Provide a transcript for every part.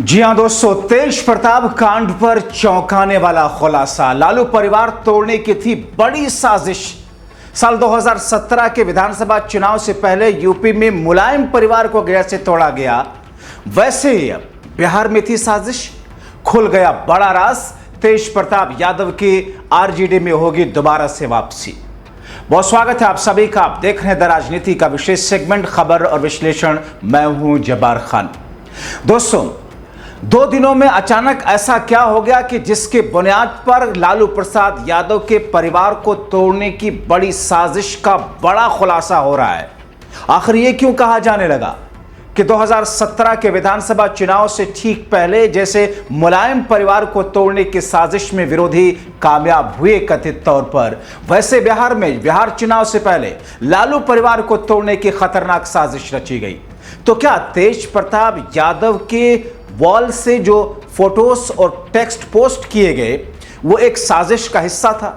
जी हां दोस्तों, तेज प्रताप कांड पर चौंकाने वाला खुलासा। लालू परिवार तोड़ने की थी बड़ी साजिश। साल 2017 के विधानसभा चुनाव से पहले यूपी में मुलायम परिवार को जैसे तोड़ा गया, वैसे ही अब बिहार में थी साजिश। खुल गया बड़ा राज, तेज प्रताप यादव की आरजेडी में होगी दोबारा से वापसी। बहुत स्वागत है आप सभी का। आप देख रहे हैं द राजनीति का विशेष सेगमेंट खबर और विश्लेषण। मैं हूं जब्बार खान। दोस्तों, 2 दिनों में अचानक ऐसा क्या हो गया कि जिसके बुनियाद पर लालू प्रसाद यादव के परिवार को तोड़ने की बड़ी साजिश का बड़ा खुलासा हो रहा है। आखिर ये क्यों कहा जाने लगा कि 2017 के विधानसभा चुनाव से ठीक पहले जैसे मुलायम परिवार को तोड़ने की साजिश में विरोधी कामयाब हुए कथित तौर पर, वैसे बिहार चुनाव से पहले लालू परिवार को तोड़ने की खतरनाक साजिश रची गई। तो क्या तेज प्रताप यादव के वॉल से जो फोटोज और टेक्स्ट पोस्ट किए गए वो एक साजिश का हिस्सा था?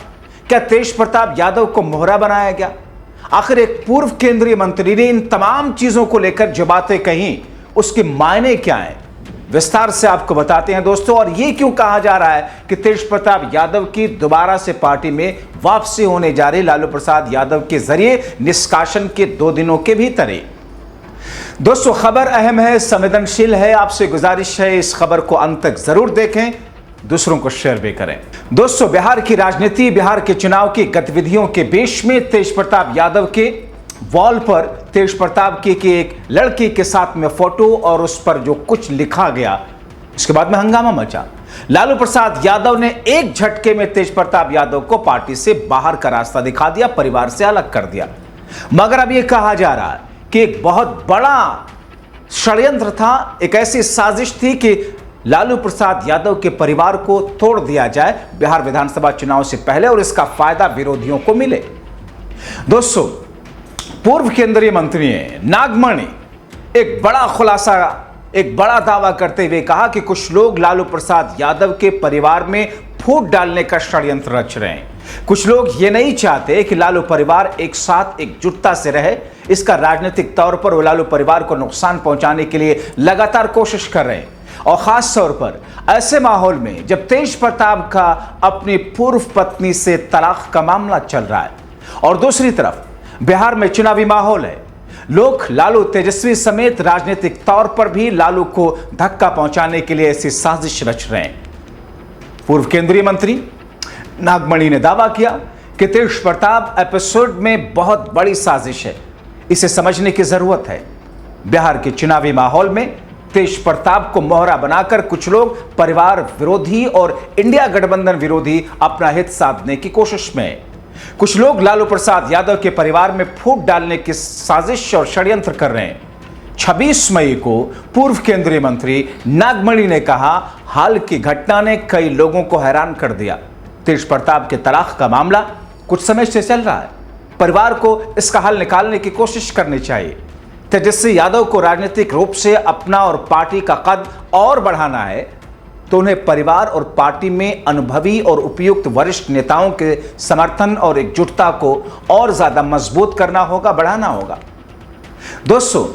क्या तेज प्रताप यादव को मोहरा बनाया गया? आखिर एक पूर्व केंद्रीय मंत्री ने इन तमाम चीजों को लेकर जो बातें कही, उसके मायने क्या हैं, विस्तार से आपको बताते हैं दोस्तों। और ये क्यों कहा जा रहा है कि तेज प्रताप यादव की दोबारा से पार्टी में वापसी होने जा रही लालू प्रसाद यादव के जरिए निष्कासन के 2 दिनों के भीतर ही। दोस्तों, खबर अहम है, संवेदनशील है। आपसे गुजारिश है इस खबर को अंत तक जरूर देखें, दूसरों को शेयर भी करें। दोस्तों, बिहार की राजनीति, बिहार के चुनाव की गतिविधियों के बीच में तेज प्रताप यादव के वॉल पर तेज प्रताप की एक लड़की के साथ में फोटो और उस पर जो कुछ लिखा गया, उसके बाद में हंगामा मचा। लालू प्रसाद यादव ने एक झटके में तेज प्रताप यादव को पार्टी से बाहर का रास्ता दिखा दिया, परिवार से अलग कर दिया। मगर अब यह कहा जा रहा है कि एक बहुत बड़ा षड्यंत्र था, एक ऐसी साजिश थी कि लालू प्रसाद यादव के परिवार को तोड़ दिया जाए बिहार विधानसभा चुनाव से पहले और इसका फायदा विरोधियों को मिले। दोस्तों, पूर्व केंद्रीय मंत्री नागमणि एक बड़ा खुलासा, एक बड़ा दावा करते हुए कहा कि कुछ लोग लालू प्रसाद यादव के परिवार में फूट डालने का षड्यंत्र रच रहे हैं। कुछ लोग ये नहीं चाहते कि लालू परिवार एक साथ एकजुटता से रहे। इसका राजनीतिक तौर पर वो लालू परिवार को नुकसान पहुंचाने के लिए लगातार कोशिश कर रहे हैं। और खास तौर पर ऐसे माहौल में जब तेज प्रताप का अपनी पूर्व पत्नी से तलाक का मामला चल रहा है और दूसरी तरफ बिहार में चुनावी माहौल है, लोग लालू तेजस्वी समेत राजनीतिक तौर पर भी लालू को धक्का पहुंचाने के लिए ऐसी साजिश रच रहे हैं। पूर्व केंद्रीय मंत्री नागमणि ने दावा किया कि तेज प्रताप एपिसोड में बहुत बड़ी साजिश है, इसे समझने की जरूरत है। बिहार के चुनावी माहौल में तेज प्रताप को मोहरा बनाकर कुछ लोग परिवार विरोधी और इंडिया गठबंधन विरोधी अपना हित साधने की कोशिश में है। कुछ लोग लालू प्रसाद यादव के परिवार में फूट डालने की साजिश और षड्यंत्र कर रहे हैं। 26 मई को पूर्व केंद्रीय मंत्री नागमणि ने कहा, हाल की घटना ने कई लोगों को हैरान कर दिया। तेज प्रताप के तलाक का मामला कुछ समय से चल रहा है, परिवार को इसका हल निकालने की कोशिश करनी चाहिए। तेजस्वी यादव को राजनीतिक रूप से अपना और पार्टी का कद और बढ़ाना है तो उन्हें परिवार और पार्टी में अनुभवी और उपयुक्त वरिष्ठ नेताओं के समर्थन और एकजुटता को और ज्यादा मजबूत करना होगा, बढ़ाना होगा। दोस्तों,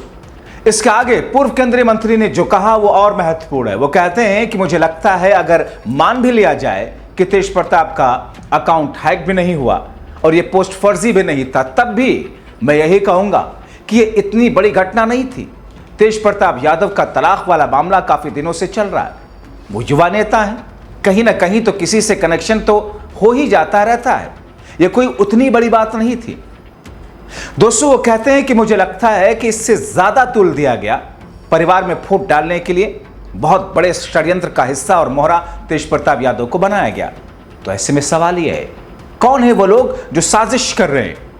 इसके आगे पूर्व केंद्रीय मंत्री ने जो कहा वो और महत्वपूर्ण है। वो कहते हैं कि मुझे लगता है अगर मान भी लिया जाए कि तेज प्रताप का अकाउंट हैक भी नहीं हुआ और ये पोस्ट फर्जी भी नहीं था, तब भी मैं यही कहूंगा कि ये इतनी बड़ी घटना नहीं थी। तेज प्रताप यादव का तलाक वाला मामला काफी दिनों से चल रहा है। वो युवा नेता है, कहीं ना कहीं तो किसी से कनेक्शन तो हो ही जाता रहता है। ये कोई उतनी बड़ी बात नहीं थी। दोस्तों, वो कहते हैं कि मुझे लगता है कि इससे ज्यादा तुल दिया गया, परिवार में फूट डालने के लिए बहुत बड़े षड्यंत्र का हिस्सा और मोहरा तेज प्रताप यादव को बनाया गया। तो ऐसे में सवाल यह है, कौन है वो लोग जो साजिश कर रहे हैं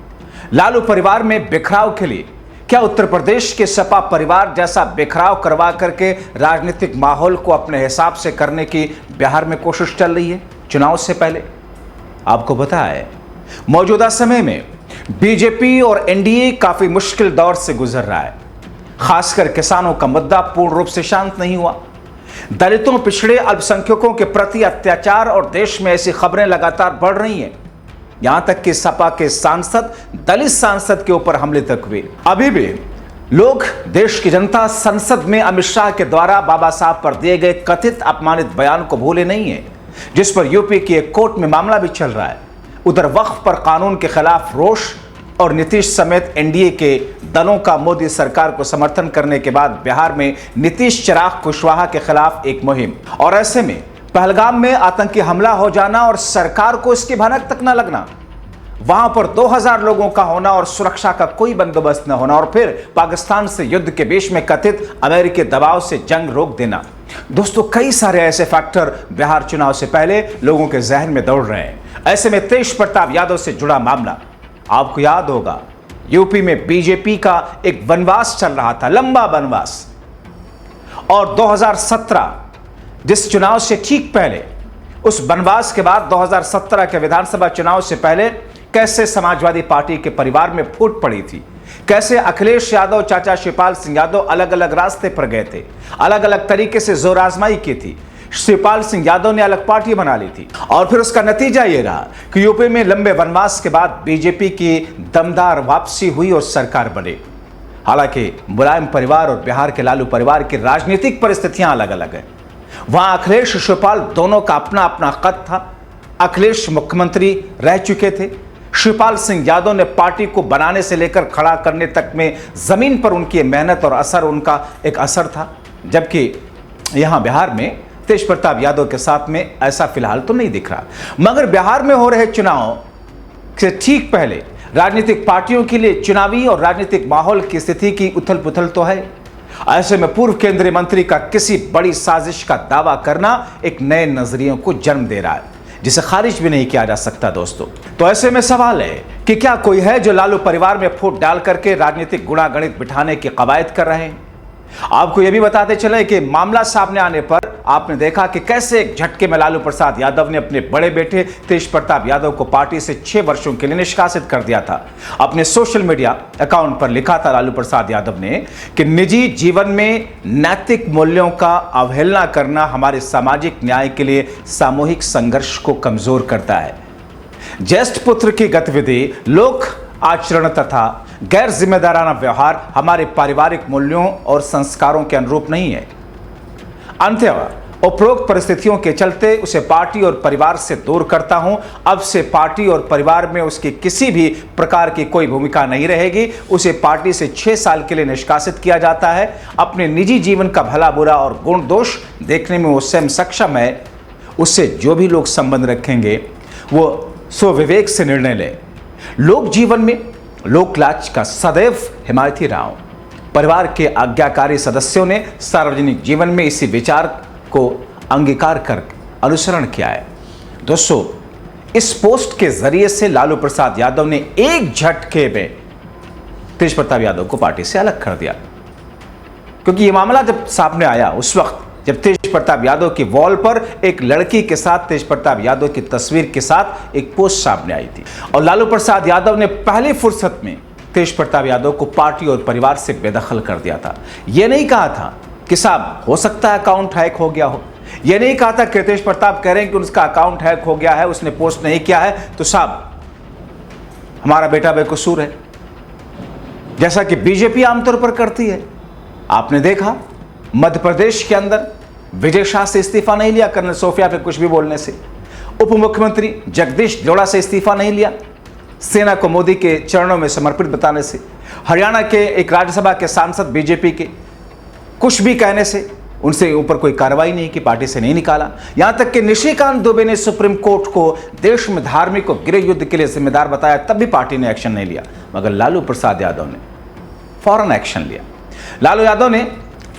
लालू परिवार में बिखराव के लिए? क्या उत्तर प्रदेश के सपा परिवार जैसा बिखराव करवा करके राजनीतिक माहौल को अपने हिसाब से करने की बिहार में कोशिश चल रही है चुनाव से पहले? आपको पता है, मौजूदा समय में बीजेपी और एनडीए काफी मुश्किल दौर से गुजर रहा है। खासकर किसानों का मुद्दा पूर्ण रूप से शांत नहीं हुआ। दलितों, पिछड़े, अल्पसंख्यकों के प्रति अत्याचार और देश में ऐसी खबरें लगातार बढ़ रही हैं। यहां तक कि सपा के सांसद दलित सांसद के ऊपर हमले तक हुए। अभी भी लोग, देश की जनता संसद में अमित शाह के द्वारा बाबा साहब पर दिए गए कथित अपमानित बयान को भूले नहीं है, जिस पर यूपी की एक कोर्ट में मामला भी चल रहा है। उधर वक्फ पर कानून के खिलाफ रोष और नीतीश समेत एनडीए के दलों का मोदी सरकार को समर्थन करने के बाद बिहार में नीतीश चिराग कुशवाहा के खिलाफ एक मुहिम, और ऐसे में पहलगाम में आतंकी हमला हो जाना और सरकार को इसकी भनक तक न लगना, वहां पर 2000 लोगों का होना और सुरक्षा का कोई बंदोबस्त न होना, और फिर पाकिस्तान से युद्ध के बीच में कथित अमेरिकी दबाव से जंग रोक देना। दोस्तों, कई सारे ऐसे फैक्टर बिहार चुनाव से पहले लोगों के जहन में दौड़ रहे हैं। ऐसे में तेज प्रताप यादव से जुड़ा मामला, आपको याद होगा यूपी में बीजेपी का एक वनवास चल रहा था, लंबा वनवास, और 2017 जिस चुनाव से ठीक पहले, उस वनवास के बाद 2017 के विधानसभा चुनाव से पहले कैसे समाजवादी पार्टी के परिवार में फूट पड़ी थी, कैसे अखिलेश यादव, चाचा शिवपाल सिंह यादव अलग अलग रास्ते पर गए थे, अलग अलग तरीके से जोर आजमाई की थी। शिवपाल सिंह यादव ने अलग पार्टी बना ली थी, और फिर उसका नतीजा यह रहा कि यूपी में लंबे वनवास के बाद बीजेपी की दमदार वापसी हुई और सरकार बनी। हालांकि मुलायम परिवार और बिहार के लालू परिवार की राजनीतिक परिस्थितियां अलग अलग है। वहां अखिलेश शिवपाल दोनों का अपना अपना कद था। अखिलेश मुख्यमंत्री रह चुके थे, शिवपाल सिंह यादव ने पार्टी को बनाने से लेकर खड़ा करने तक में जमीन पर उनकी मेहनत और असर, उनका एक असर था। जबकि यहां बिहार में तेज प्रताप यादव के साथ में ऐसा फिलहाल तो नहीं दिख रहा। मगर बिहार में हो रहे चुनाव से ठीक पहले राजनीतिक पार्टियों के लिए चुनावी और राजनीतिक माहौल की स्थिति की उथल पुथल तो है। ऐसे में पूर्व केंद्रीय मंत्री का किसी बड़ी साजिश का दावा करना एक नए नजरियों को जन्म दे रहा है, जिसे खारिज भी नहीं किया जा सकता। दोस्तों, तो ऐसे में सवाल है कि क्या कोई है जो लालू परिवार में फूट डाल करके राजनीतिक गुणागणित बिठाने की कवायद कर रहे हैं। आपको यह भी बताते चले कि मामला सामने आने पर आपने देखा कि कैसे एक झटके में लालू प्रसाद यादव ने अपने बड़े बेटे तेज प्रताप यादव को पार्टी से 6 वर्षों के लिए निष्कासित कर दिया था। अपने सोशल मीडिया अकाउंट पर लिखा था लालू प्रसाद यादव ने कि निजी जीवन में नैतिक मूल्यों का अवहेलना करना हमारे सामाजिक न्याय के लिए सामूहिक संघर्ष को कमजोर करता है। ज्येष्ठ पुत्र की गतिविधि, लोक आचरण तथा गैर जिम्मेदाराना व्यवहार हमारे पारिवारिक मूल्यों और संस्कारों के अनुरूप नहीं है। अंततः उपरोक्त परिस्थितियों के चलते उसे पार्टी और परिवार से दूर करता हूं। अब से पार्टी और परिवार में उसकी किसी भी प्रकार की कोई भूमिका नहीं रहेगी। उसे पार्टी से 6 साल के लिए निष्कासित किया जाता है। अपने निजी जीवन का भला बुरा और गुण दोष देखने में वो स्वयं सक्षम है। उससे जो भी लोग संबंध रखेंगे वो स्वविवेक से निर्णय लें। लोक जीवन में लोकलाज का सदैव हिमायती रहा हूं। परिवार के आज्ञाकारी सदस्यों ने सार्वजनिक जीवन में इसी विचार को अंगीकार कर अनुसरण किया है। दोस्तों, इस पोस्ट के जरिए से लालू प्रसाद यादव ने एक झटके में तेज प्रताप यादव को पार्टी से अलग कर दिया, क्योंकि यह मामला जब सामने आया उस वक्त जब तेज प्रताप यादव की वॉल पर एक लड़की के साथ तेज प्रताप यादव की तस्वीर के साथ एक पोस्ट सामने आई थी, और लालू प्रसाद यादव ने पहली फुर्सत में तेज प्रताप यादव को पार्टी और परिवार से बेदखल कर दिया था। यह नहीं कहा था कि साहब हो सकता है अकाउंट हैक हो गया हो, यह नहीं कहा था कि तेज प्रताप कह रहे हैं कि उसका अकाउंट हैक हो गया है, उसने पोस्ट नहीं किया है तो साहब हमारा बेटा बेकसूर है, जैसा कि बीजेपी आमतौर पर करती है। आपने देखा मध्य प्रदेश के अंदर विजय शाह से इस्तीफा नहीं लिया कर्नल सोफिया पे कुछ भी बोलने से, उप मुख्यमंत्री जगदीश जोड़ा से इस्तीफा नहीं लिया सेना को मोदी के चरणों में समर्पित बताने से, हरियाणा के एक राज्यसभा के सांसद बीजेपी के कुछ भी कहने से उनसे ऊपर कोई कार्रवाई नहीं की, पार्टी से नहीं निकाला। यहां तक कि निशिकांत दुबे ने सुप्रीम कोर्ट को देश में धार्मिक और गृह युद्ध के लिए जिम्मेदार बताया, तब भी पार्टी ने एक्शन नहीं लिया। मगर लालू प्रसाद यादव ने फौरन एक्शन लिया। लालू यादव ने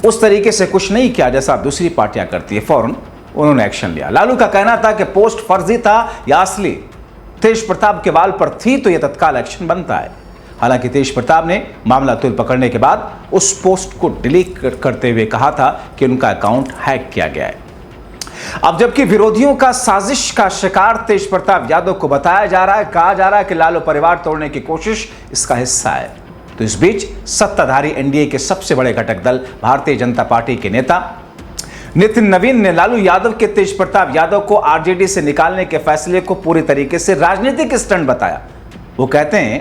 उस तरीके से कुछ नहीं किया जैसा दूसरी पार्टियां करती है, फौरन उन्होंने एक्शन लिया। लालू का कहना था कि पोस्ट फर्जी था या असली तेज प्रताप के वाल पर थी तो यह तत्काल एक्शन बनता है। हालांकि तेज प्रताप ने मामला तुल पकड़ने के बाद उस पोस्ट को डिलीट करते हुए कहा था कि उनका अकाउंट हैक किया गया है। अब जबकि विरोधियों का साजिश का शिकार तेज प्रताप यादव को बताया जा रहा है, कहा जा रहा है कि लालू परिवार तोड़ने की कोशिश इसका हिस्सा है, तो इस बीच सत्ताधारी एनडीए के सबसे बड़े घटक दल भारतीय जनता पार्टी के नेता नितिन नवीन ने लालू यादव के तेज प्रताप यादव को आरजेडी से निकालने के फैसले को पूरी तरीके से राजनीतिक स्टंट बताया। वो कहते हैं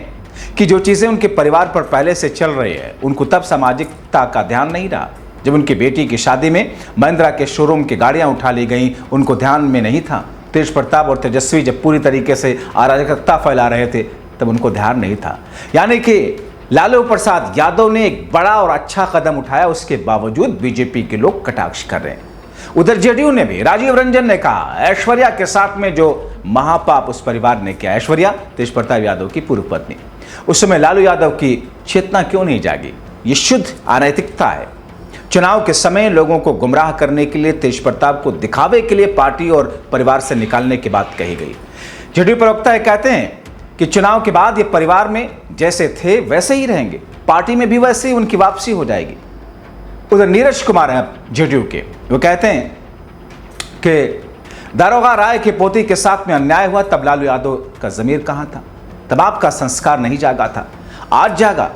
कि जो चीज़ें उनके परिवार पर पहले से चल रही है, उनको तब सामाजिकता का ध्यान नहीं रहा। जब उनकी बेटी की शादी में महिंद्रा के शोरूम की गाड़ियां उठा ली गईं, उनको ध्यान में नहीं था। तेज प्रताप और तेजस्वी जब पूरी तरीके से अराजकता फैला रहे थे, तब उनको ध्यान नहीं था। यानी कि लालू प्रसाद यादव ने एक बड़ा और अच्छा कदम उठाया, उसके बावजूद बीजेपी के लोग कटाक्ष कर रहे हैं। उधर जेडीयू ने भी, राजीव रंजन ने कहा, ऐश्वर्या के साथ में जो महापाप उस परिवार ने किया, ऐश्वर्या तेज प्रताप यादव की पूर्व पत्नी, उस समय लालू यादव की चेतना क्यों नहीं जागी? ये शुद्ध अनैतिकता है। चुनाव के समय लोगों को गुमराह करने के लिए, तेज प्रताप को दिखावे के लिए पार्टी और परिवार से निकालने की बात कही गई। जेडीयू प्रवक्ता कहते हैं कि चुनाव के बाद ये परिवार में जैसे थे वैसे ही रहेंगे, पार्टी में भी वैसे ही उनकी वापसी हो जाएगी। उधर नीरज कुमार हैं जेडीयू के, वो कहते हैं कि दारोगा राय के पोती के साथ में अन्याय हुआ, तब लालू यादव का जमीर कहां था? तब आपका संस्कार नहीं जागा था, आज जागा।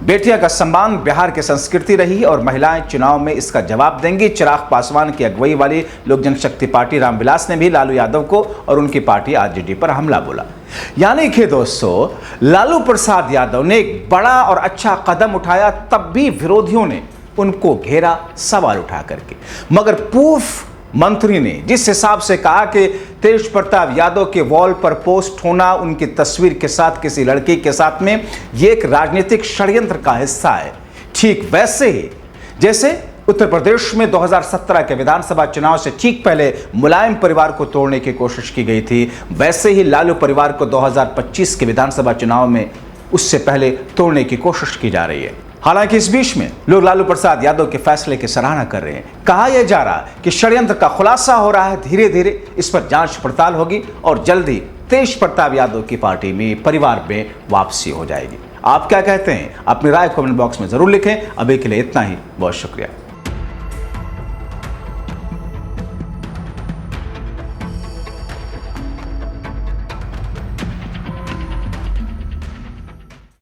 बेटियां का सम्मान बिहार की संस्कृति रही और महिलाएं चुनाव में इसका जवाब देंगी। चिराग पासवान की अगुवाई वाली लोक जनशक्ति पार्टी रामविलास ने भी लालू यादव को और उनकी पार्टी आरजेडी पर हमला बोला। यानी कि दोस्तों, लालू प्रसाद यादव ने एक बड़ा और अच्छा कदम उठाया, तब भी विरोधियों ने उनको घेरा सवाल उठा करके। मगर पूर्व मंत्री ने जिस हिसाब से कहा कि तेज प्रताप यादव के वॉल पर पोस्ट होना उनकी तस्वीर के साथ किसी लड़की के साथ में, ये एक राजनीतिक षड्यंत्र का हिस्सा है। ठीक वैसे ही जैसे उत्तर प्रदेश में 2017 के विधानसभा चुनाव से ठीक पहले मुलायम परिवार को तोड़ने की कोशिश की गई थी, वैसे ही लालू परिवार को 2025 के विधानसभा चुनाव में उससे पहले तोड़ने की कोशिश की जा रही है। हालांकि इस बीच में लोग लालू प्रसाद यादव के फैसले की सराहना कर रहे हैं। कहा यह जा रहा है कि षड्यंत्र का खुलासा हो रहा है, धीरे धीरे इस पर जांच पड़ताल होगी और जल्दी तेज प्रताप यादव की पार्टी में, परिवार में वापसी हो जाएगी। आप क्या कहते हैं? अपनी राय कमेंट बॉक्स में जरूर लिखें। अभी के लिए इतना ही, बहुत शुक्रिया।